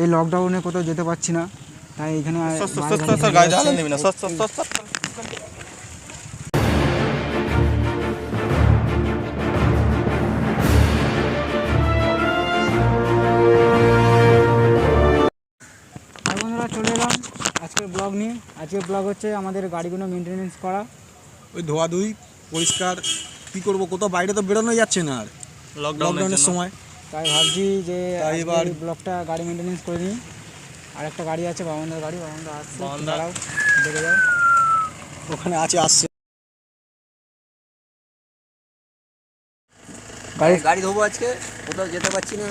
এই লকডাউনে কোথাও যেতে পারছি না, তাই এখানে বন্ধুরা চলে এলাম আজকের ব্লগ নিয়ে। আজকের ব্লগ হচ্ছে আমাদের গাড়িগুলো মেনটেনেন্স করা, ওই ধোয়াধুয়ি পরিষ্কার কী করবো, কোথাও বাইরে তো বেরোনো যাচ্ছে না আর লকডাউনের সময়। তাই ভাবছি যে এবার ব্লগটা গাড়ি মেনটেনেন্স করে নিই। আর একটা গাড়ি আছে বাবানদার গাড়ি, বাবানদা আসছে, দাঁড়াও দেখে যাও, ওখানে আছে আসছে। গাড়ি ধোবো, আজকে কোথাও যেতে পারছি না,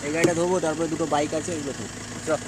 এই গাড়িটা ধোবো, তারপরে দুটো বাইক আছে এগুলো ধোবো। চল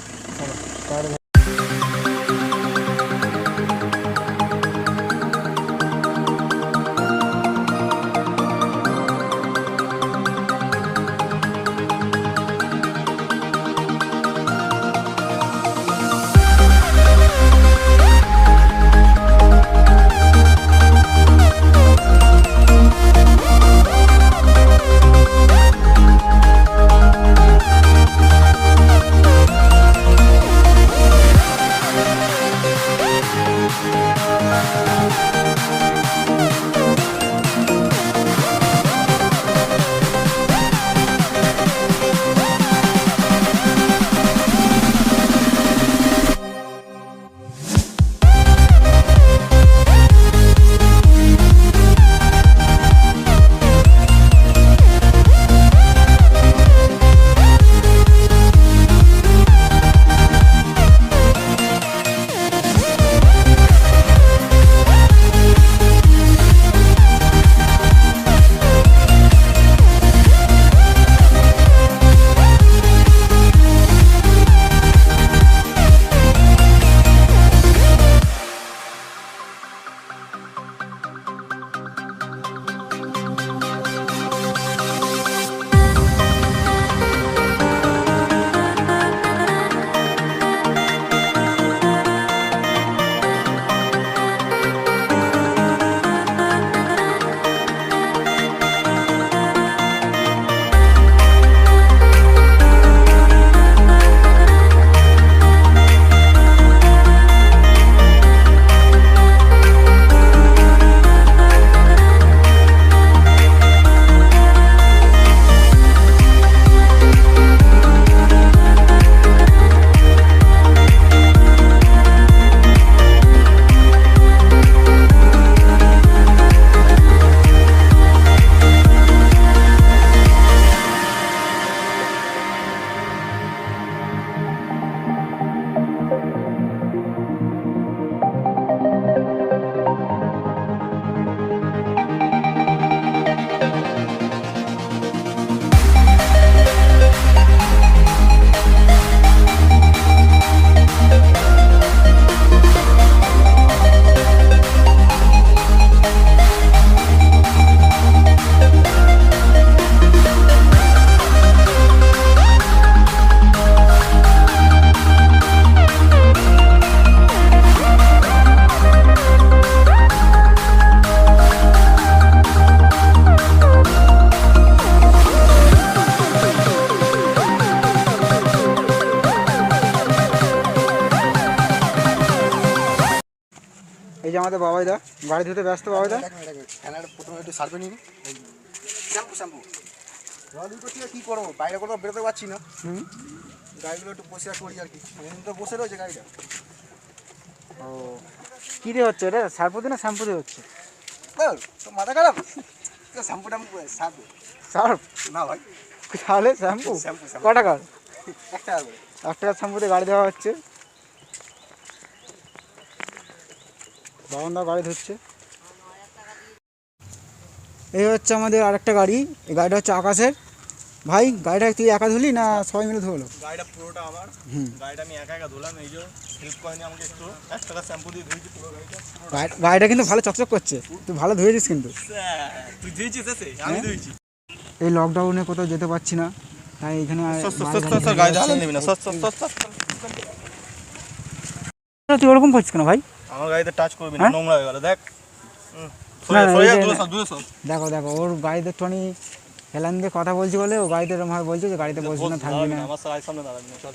এই যে আমাদের বাবাইদা গাড়ি ধুতে ব্যস্ত। বাবাইদা প্রথমে একটু সার্ভে নিন, শ্যাম্পু কী করবো, বাইরে কোথাও বেরোতে পারছি না, গাড়িগুলো একটু বসে করি আর কি, তো বসে রয়েছে গাড়িটা। ও কী দিয়ে হচ্ছে এটা, সার্ফ দিয়ে না শ্যাম্পু দিয়ে হচ্ছে? তো মাথা খারাপ, শ্যাম্পু ট্যাম্পু সার্ফ না ভাই, তাহলে শ্যাম্পু ক টাকার? 1 টাকা করে। 1 টাকার শ্যাম্পু দিয়ে গাড়ি দেওয়া হচ্ছে। বাবানদা গাড়ি ধুচ্ছে। এই হচ্ছে আমাদের আরেকটা গাড়ি, এই গাড়িটা হচ্ছে আকাশের। ভাই গাড়িটা তুই একা ধুলি না সবাই মিলে ধুলো? গাড়িটা পুরোটা আমার, গাড়িটা আমি একা একা ধুলাম, এই যে হেল্প করেনি আমাকে একটু, 1 টাকা শ্যাম্পু দিয়ে ধুয়েছি পুরো গাড়িটা। গাড়িটা কিন্তু ভালো চকচক করছে, তুই ভালো ধুয়েছিস কিন্তু। তুই ধুয়েছিস এসে? আমি ধুয়েছি। এই লকডাউনে কোথাও যেতে পারছি না, তাই এখানে তুই ওরকম করছিস কেন ভাই? আমার গাড়িতে টাচ করবি না, নোংরা হয়ে গেল। দেখ দেখো দেখো ওর গাড়িতে একটুখানি হেলান দিয়ে কথা বলছি বলে ও গাড়িতে এরকমভাবে বলছে যে গাড়িতে বসবি না, থাকবি না। আমার সামনে দাঁড়াবি না, চল।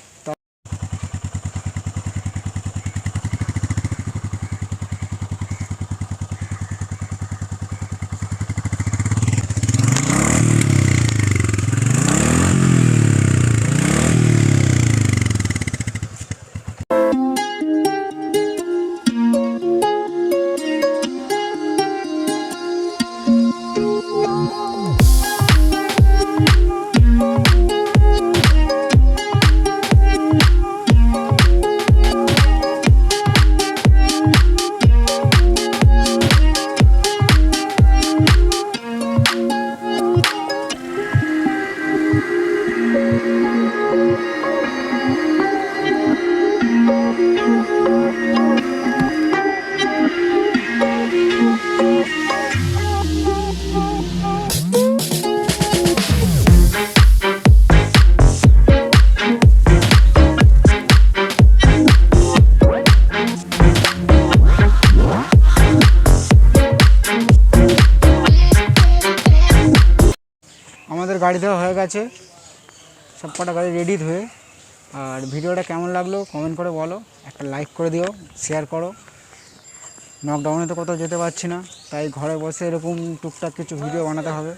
আমাদের গাড়ি দেওয়া হয়ে গেছে, সব কটা গাড়ি রেডি হয়ে। আর ভিডিওটা কেমন লাগলো কমেন্ট করে বলো, একটা লাইক করে দিও, শেয়ার করো। নকডাউনে তো কোথাও যেতে পারছি না, তাই ঘরে বসে এরকম টুকটাক কিছু ভিডিও বানাতে হবে।